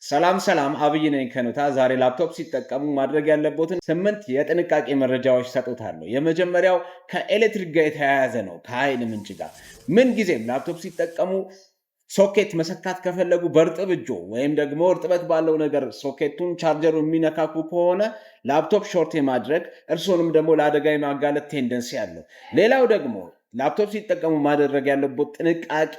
ሰላም አብይ ነኝ ከኑታ። ዛሬ ላፕቶፕ ሲጠቀሙ ማድረግ ያለቦትን 8 የጥንቃቄ መረጃዎች ሰጡታለሁ። የመጀመሪያው ከኤሌክትሪክ ጋር የተያያዘ ነው። ከኃይል ምንጭ ጋር ምን ጊዜም ላፕቶፕ ሲጠቀሙ ሶኬት መሰካት ከፈለጉ በእርጥብ እጆ ወይም ደግሞ እርጥበት ባለው ነገር ሶኬቱን ቻርጀሩ የሚነካኩ ከሆነ ላፕቶፕ ሾርት የማድረግ እርሶንም ደግሞ ለአደጋ የማጋለጥ ቴንደንሲ አለው። ሌላው ደግሞ ላፕቶፕ ሲጠቀሙ ማድረግ ያለበት ጥንቃቄ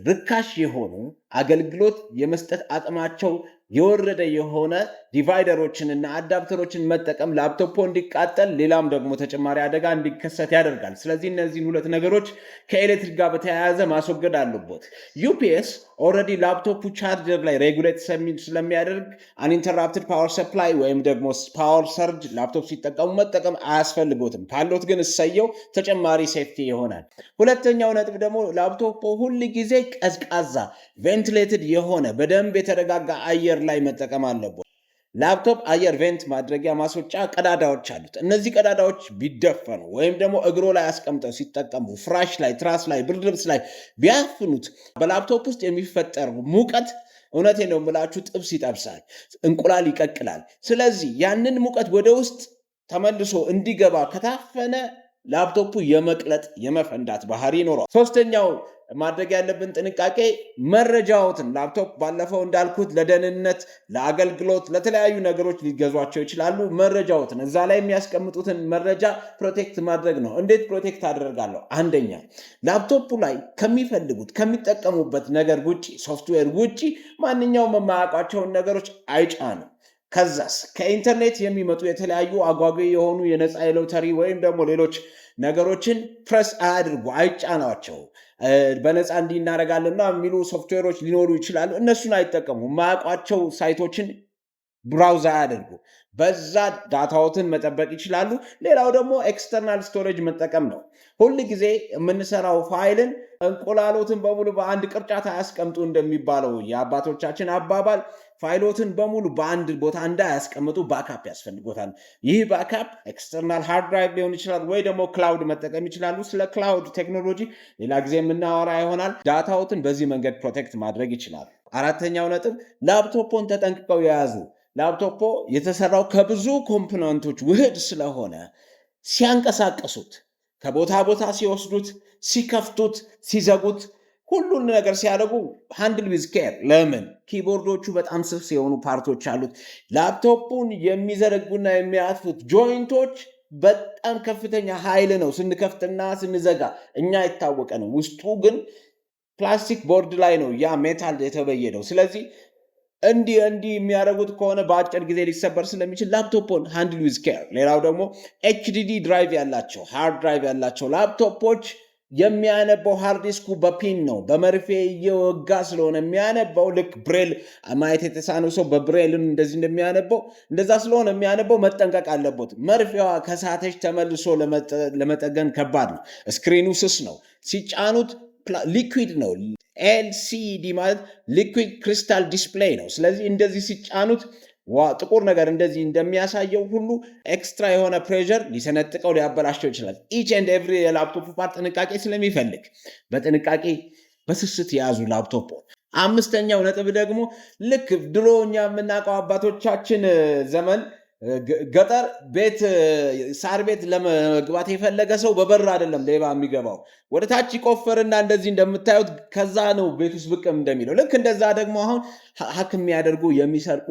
ርካሽ የሆኑ አገልግሎት የመስጠት አቅማቸው የወረደ የሆነ ዲቫይደሮችንና አዳፕተሮችን መጠቀም ላፕቶፖ እንዲቃጠል ሌላም ደግሞ ተጨማሪ አደጋ እንዲከሰት ያደርጋል። ስለዚህ እነዚህን ሁለት ነገሮች ከኤሌክትሪክ ጋር በተያያዘ ማስወገድ አለቦት። ዩፒኤስ ኦልሬዲ ላፕቶፑ ቻርጀር ላይ ሬጉሌት ስለሚያደርግ አንኢንተራፕትድ ፓወር ሰፕላይ ወይም ደግሞ ፓወር ሰርጅ ላፕቶፕ ሲጠቀሙ መጠቀም አያስፈልጎትም። ካሎት ግን እሰየው፣ ተጨማሪ ሴፍቲ ይሆናል። ሁለተኛው ነጥብ ደግሞ ላፕቶፖ ሁል ጊዜ ቀዝቃዛ ቬንቲሌትድ የሆነ በደንብ የተረጋጋ አየር ላይ መጠቀም አለበት። ላፕቶፕ አየር ቬንት ማድረጊያ ማስወጫ ቀዳዳዎች አሉት። እነዚህ ቀዳዳዎች ቢደፈኑ ወይም ደግሞ እግሮ ላይ አስቀምጠው ሲጠቀሙ ፍራሽ ላይ፣ ትራስ ላይ፣ ብርድ ልብስ ላይ ቢያፍኑት በላፕቶፕ ውስጥ የሚፈጠር ሙቀት እውነቴ ነው የምላችሁ ጥብስ ይጠብሳል፣ እንቁላል ይቀቅላል። ስለዚህ ያንን ሙቀት ወደ ውስጥ ተመልሶ እንዲገባ ከታፈነ ላፕቶፑ የመቅለጥ የመፈንዳት ባህሪ ይኖረዋል። ሶስተኛው ማድረግ ያለብን ጥንቃቄ መረጃዎትን ላፕቶፕ ባለፈው እንዳልኩት ለደህንነት፣ ለአገልግሎት፣ ለተለያዩ ነገሮች ሊገዟቸው ይችላሉ። መረጃዎትን እዛ ላይ የሚያስቀምጡትን መረጃ ፕሮቴክት ማድረግ ነው። እንዴት ፕሮቴክት አደርጋለሁ? አንደኛ ላፕቶፑ ላይ ከሚፈልጉት ከሚጠቀሙበት ነገር ውጭ ሶፍትዌር ውጭ ማንኛውም የማያውቋቸውን ነገሮች አይጫኑ። ከዛስ ከኢንተርኔት የሚመጡ የተለያዩ አጓጊ የሆኑ የነፃ የሎተሪ ወይም ደግሞ ሌሎች ነገሮችን ፕረስ አያድርጉ፣ አይጫናቸው። በነፃ እንዲህ እናደርጋለንና የሚሉ ሶፍትዌሮች ሊኖሩ ይችላሉ። እነሱን አይጠቀሙ። የማያውቋቸው ሳይቶችን ብራውዝ አያደርጉ። በዛ ዳታዎትን መጠበቅ ይችላሉ። ሌላው ደግሞ ኤክስተርናል ስቶሬጅ መጠቀም ነው። ሁል ጊዜ የምንሰራው ፋይልን እንቁላሎትን በሙሉ በአንድ ቅርጫት አያስቀምጡ እንደሚባለው የአባቶቻችን አባባል ፋይሎትን በሙሉ በአንድ ቦታ እንዳያስቀምጡ ባካፕ ያስፈልጎታል። ይህ ባካፕ ኤክስተርናል ሃርድ ድራይቭ ሊሆን ይችላል ወይ ደግሞ ክላውድ መጠቀም ይችላሉ። ስለ ክላውድ ቴክኖሎጂ ሌላ ጊዜ የምናወራ ይሆናል። ዳታዎትን በዚህ መንገድ ፕሮቴክት ማድረግ ይችላል። አራተኛው ነጥብ ላፕቶፖን ተጠንቅቀው የያዙ። ላፕቶፖ የተሰራው ከብዙ ኮምፖነንቶች ውህድ ስለሆነ ሲያንቀሳቀሱት፣ ከቦታ ቦታ ሲወስዱት፣ ሲከፍቱት፣ ሲዘጉት ሁሉን ነገር ሲያደርጉ ሃንድል ዊዝ ኬር። ለምን? ኪቦርዶቹ በጣም ስስ የሆኑ ፓርቶች አሉት። ላፕቶፑን የሚዘረጉና የሚያጥፉት ጆይንቶች በጣም ከፍተኛ ኃይል ነው ስንከፍትና ስንዘጋ እኛ የታወቀ ነው። ውስጡ ግን ፕላስቲክ ቦርድ ላይ ነው ያ ሜታል የተበየደው። ስለዚህ እንዲህ የሚያደርጉት ከሆነ በአጭር ጊዜ ሊሰበር ስለሚችል ላፕቶፖን ሃንድል ዊዝ ኬር። ሌላው ደግሞ ኤችዲዲ ድራይቭ ያላቸው ሃርድ ድራይቭ ያላቸው ላፕቶፖች የሚያነበው ሃርድ ዲስኩ በፒን ነው፣ በመርፌ እየወጋ ስለሆነ የሚያነበው። ልክ ብሬል ማየት የተሳነው ሰው በብሬልን እንደዚህ እንደሚያነበው እንደዛ ስለሆነ የሚያነበው መጠንቀቅ አለበት። መርፌዋ ከሳተች ተመልሶ ለመጠገን ከባድ ነው። ስክሪኑ ስስ ነው። ሲጫኑት ሊኩዊድ ነው። ኤልሲዲ ማለት ሊኩዊድ ክሪስታል ዲስፕሌይ ነው። ስለዚህ እንደዚህ ሲጫኑት ጥቁር ነገር እንደዚህ እንደሚያሳየው ሁሉ ኤክስትራ የሆነ ፕሬዠር ሊሰነጥቀው ሊያበላሸው ይችላል። ኢች ኤንድ ኤቭሪ የላፕቶፕ ፓርት ጥንቃቄ ስለሚፈልግ በጥንቃቄ በስስት የያዙ ላፕቶፕ። አምስተኛው ነጥብ ደግሞ ልክ ድሮ እኛ የምናውቀው አባቶቻችን ዘመን ገጠር ቤት ሳር ቤት ለመግባት የፈለገ ሰው በበር አይደለም ሌባ የሚገባው፣ ወደ ታች ይቆፈርና እንደዚህ እንደምታዩት ከዛ ነው ቤት ውስጥ ብቅም እንደሚለው። ልክ እንደዛ ደግሞ አሁን ሀክ የሚያደርጉ የሚሰርቁ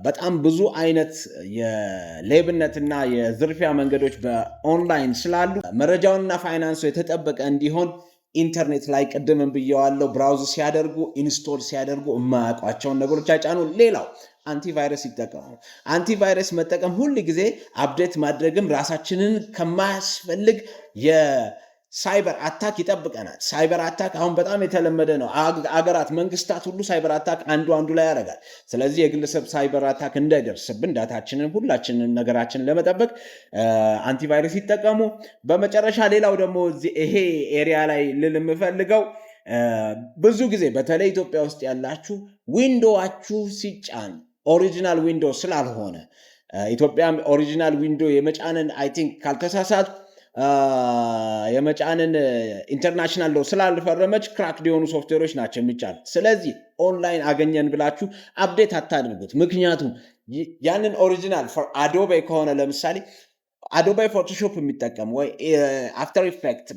በጣም ብዙ አይነት የሌብነትና የዝርፊያ መንገዶች በኦንላይን ስላሉ መረጃውንና ፋይናንሱ የተጠበቀ እንዲሆን ኢንተርኔት ላይ ቅድምን ብየዋለው፣ ብራውዝ ሲያደርጉ ኢንስቶል ሲያደርጉ የማያውቋቸውን ነገሮች አይጫኑ። ሌላው አንቲቫይረስ ይጠቀሙ። አንቲቫይረስ መጠቀም ሁል ጊዜ አፕዴት ማድረግም ራሳችንን ከማያስፈልግ የሳይበር አታክ ይጠብቀናል። ሳይበር አታክ አሁን በጣም የተለመደ ነው። አገራት፣ መንግስታት ሁሉ ሳይበር አታክ አንዱ ላይ ያደርጋል። ስለዚህ የግለሰብ ሳይበር አታክ እንዳይደርስብን ዳታችንን ሁላችንን ነገራችንን ለመጠበቅ አንቲቫይረስ ይጠቀሙ። በመጨረሻ ሌላው ደግሞ ይሄ ኤሪያ ላይ ልል የምፈልገው ብዙ ጊዜ በተለይ ኢትዮጵያ ውስጥ ያላችሁ ዊንዶዋችሁ ሲጫን ኦሪጂናል ዊንዶ ስላልሆነ ኢትዮጵያ ኦሪጂናል ዊንዶ የመጫንን አይ ቲንክ ካልተሳሳት የመጫንን ኢንተርናሽናል ሎ ስላልፈረመች ክራክድ የሆኑ ሶፍትዌሮች ናቸው የሚጫኑት። ስለዚህ ኦንላይን አገኘን ብላችሁ አፕዴት አታድርጉት። ምክንያቱም ያንን ኦሪጂናል አዶቤ ከሆነ ለምሳሌ አዶቤ ፎቶሾፕ የሚጠቀም ወይ አፍተር ኢፌክት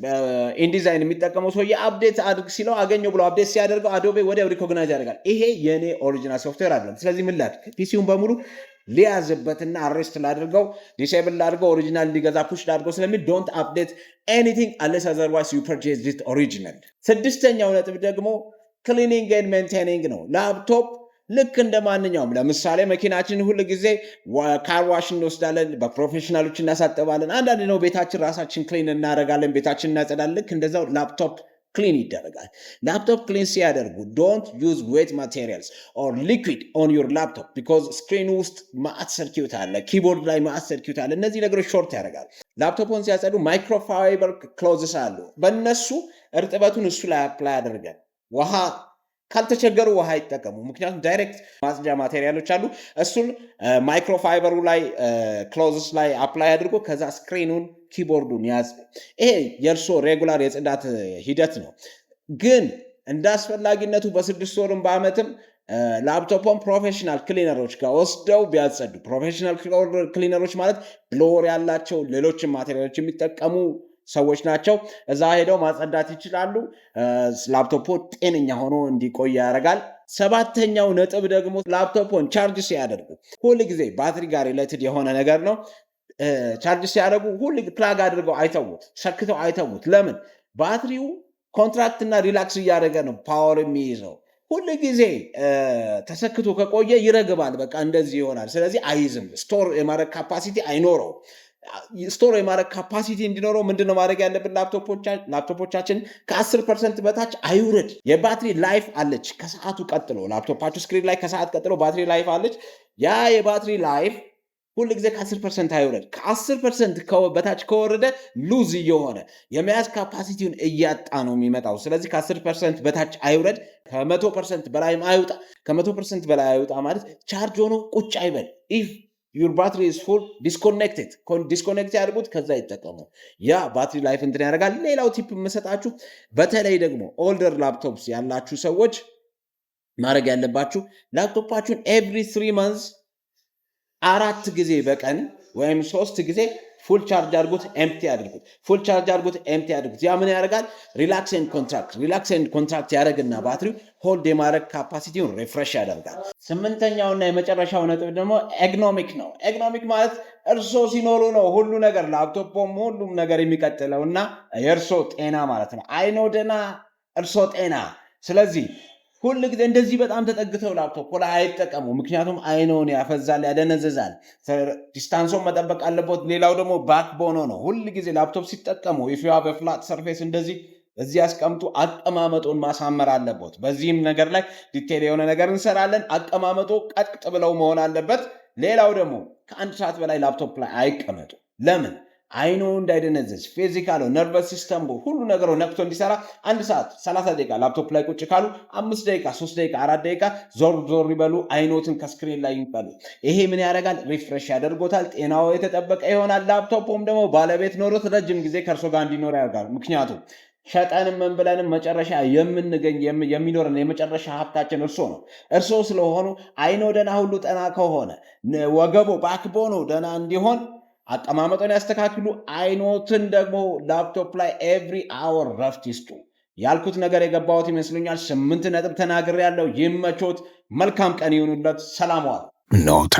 ኢንዲዛይን የሚጠቀመው ሰውዬ አፕዴት አድርግ ሲለው አገኘው ብሎ አፕዴት ሲያደርገው አዶቤ ወዲያው ሪኮግናይዝ ያደርጋል። ይሄ የኔ ኦሪጂናል ሶፍትዌር አይደለም። ስለዚህ ምን ላድርግ? ፒሲውን በሙሉ ሊያዝበትና አሬስት ላድርገው፣ ዲሴብል ላድርገው፣ ኦሪጂናል እንዲገዛ ፑሽ ላድርገው ስለሚል ዶንት አፕዴት ኤኒቲንግ አንሌስ አዘርዋይስ ዩ ፐርቼዝ ኢት ኦሪጂናል። ስድስተኛው ነጥብ ደግሞ ክሊኒንግ ኤንድ ሜንቴኒንግ ነው። ላፕቶፕ ልክ እንደ ማንኛውም ለምሳሌ መኪናችን ሁል ጊዜ ካርዋሽ እንወስዳለን፣ በፕሮፌሽናሎች እናሳጥባለን። አንዳንድ ነው ቤታችን ራሳችን ክሊን እናደርጋለን፣ ቤታችን እናጸዳለን። ልክ እንደዛው ላፕቶፕ ክሊን ይደረጋል። ላፕቶፕ ክሊን ሲያደርጉ ዶንት ዩዝ ዌት ማቴሪያልስ ኦር ሊኩዊድ ኦን ዩር ላፕቶፕ ቢኮዝ ስክሪን ውስጥ ማአት ሰርኪዩት አለ፣ ኪቦርድ ላይ ማአት ሰርኪዩት አለ። እነዚህ ነገሮች ሾርት ያደርጋል። ላፕቶፕን ሲያጸዱ ማይክሮፋይበር ክሎዝስ አሉ። በእነሱ እርጥበቱን እሱ ላይ አፕላይ ያደርጋል። ውሃ ካልተቸገሩ ውሃ ይጠቀሙ። ምክንያቱም ዳይሬክት ማጽጃ ማቴሪያሎች አሉ። እሱን ማይክሮፋይበሩ ላይ ክሎዝስ ላይ አፕላይ አድርጎ ከዛ ስክሪኑን ኪቦርዱን ያዝ። ይሄ የእርሶ ሬጉላር የጽዳት ሂደት ነው። ግን እንደ አስፈላጊነቱ በ6 ወርም በአመትም ላፕቶፕን ፕሮፌሽናል ክሊነሮች ጋር ወስደው ቢያጸዱ። ፕሮፌሽናል ክሊነሮች ማለት ብሎወር ያላቸው ሌሎችን ማቴሪያሎች የሚጠቀሙ ሰዎች ናቸው። እዛ ሄደው ማጸዳት ይችላሉ። ላፕቶፖ ጤነኛ ሆኖ እንዲቆይ ያደርጋል። ሰባተኛው ነጥብ ደግሞ ላፕቶፖን ቻርጅ ሲያደርጉ ሁል ጊዜ ባትሪ ጋር ሪሌትድ የሆነ ነገር ነው። ቻርጅ ሲያደርጉ ሁል ፕላግ አድርገው አይተውት፣ ሰክተው አይተውት። ለምን? ባትሪው ኮንትራክት እና ሪላክስ እያደረገ ነው ፓወር የሚይዘው። ሁል ጊዜ ተሰክቶ ከቆየ ይረግባል። በቃ እንደዚህ ይሆናል። ስለዚህ አይዝም፣ ስቶር የማድረግ ካፓሲቲ አይኖረው። ስቶር የማድረግ ካፓሲቲ እንዲኖረው ምንድነው ማድረግ ያለብን? ላፕቶፖቻችን ከ10% በታች አይውረድ። የባትሪ ላይፍ አለች ከሰዓቱ ቀጥሎ፣ ላፕቶፓችሁ ስክሪን ላይ ከሰዓት ቀጥሎ ባትሪ ላይፍ አለች። ያ የባትሪ ላይፍ ሁል ጊዜ ከ10% አይውረድ። ከ10% በታች ከወረደ ሉዝ እየሆነ የመያዝ ካፓሲቲውን እያጣ ነው የሚመጣው። ስለዚህ ከ10% በታች አይውረድ፣ ከ100% በላይም አይውጣ። ከ100% በላይ አይውጣ ማለት ቻርጅ ሆኖ ቁጭ አይበል። ኢፍ ዩር ባትሪ ኢዝ ፉል ዲስኮኔክት ያድርጉት፣ ከዛ ይጠቀሙ። ያ ባትሪ ላይፍ እንትን ያደርጋል። ሌላው ቲፕ የምሰጣችሁ በተለይ ደግሞ ኦልደር ላፕቶፕስ ያላችሁ ሰዎች ማድረግ ያለባችሁ ላፕቶፓችሁን ኤቭሪ 3 months 4 ጊዜ በቀን ወይም 3 ጊዜ ፉል ቻርጅ አድርጉት፣ ኤምፕቲ አድርጉት። ፉል ቻርጅ አድርጉት፣ ኤምፕቲ አድርጉት። ያ ምን ያደርጋል? ሪላክስ ኤንድ ኮንትራክት ያደርግና ባትሪው ሆልድ የማድረግ ካፓሲቲውን ሪፍሬሽ ያደርጋል። 8ኛውና የመጨረሻው ነጥብ ደግሞ ኤግኖሚክ ነው። ኤግኖሚክ ማለት እርሶ ሲኖሩ ነው ሁሉ ነገር ላፕቶፕም ሁሉም ነገር የሚቀጥለው እና የእርሶ ጤና ማለት ነው። አይኖ ደና እርሶ ጤና። ስለዚህ ሁል ጊዜ እንደዚህ በጣም ተጠግተው ላፕቶፕ ላይ አይጠቀሙ። ምክንያቱም አይኖን ያፈዛል፣ ያደነዘዛል። ዲስታንሶን መጠበቅ አለበት። ሌላው ደግሞ ባክቦኖ ነው። ሁል ጊዜ ላፕቶፕ ሲጠቀሙ ኢፍ ዩ ሃቭ ፍላት ሰርፌስ እንደዚህ እዚህ ያስቀምጡ። አቀማመጡን ማሳመር አለበት። በዚህም ነገር ላይ ዲቴል የሆነ ነገር እንሰራለን። አቀማመጡ ቀጥ ብለው መሆን አለበት። ሌላው ደግሞ ከ1 ሰዓት በላይ ላፕቶፕ ላይ አይቀመጡ። ለምን? አይኑ እንዳይደነዘዝ ፊዚካል ነርቨስ ሲስተም ሁሉ ነገሩ ነቅቶ እንዲሰራ 1 ሰዓት 30 ደቂቃ ላፕቶፕ ላይ ቁጭ ካሉ 5 ደቂቃ 3 ደቂቃ 4 ደቂቃ ዞር ይበሉ። አይኖትን ከስክሪን ላይ ይበሉ። ይሄ ምን ያደርጋል? ሪፍሬሽ ያደርጎታል። ጤናው የተጠበቀ ይሆናል። ላፕቶፕም ደግሞ ባለቤት ኖሮት ረጅም ጊዜ ከእርሶ ጋር እንዲኖር ያደርጋል። ምክንያቱም ሸጠንም ምን ብለንም መጨረሻ የሚኖረን የመጨረሻ ሀብታችን እርሶ ነው። እርሶ ስለሆኑ አይኖ ደና ሁሉ ጠና ከሆነ ወገቦ ባክቦኑ ደና እንዲሆን አቀማመጡን ያስተካክሉ። አይኖትን ደግሞ ላፕቶፕ ላይ ኤቭሪ አወር ረፍት ይስጡ። ያልኩት ነገር የገባዎት ይመስሉኛል። 8 ነጥብ ተናግሬያለሁ። ይመቾት። መልካም ቀን ይሁንለት። ሰላም ዋሉ። ኖታ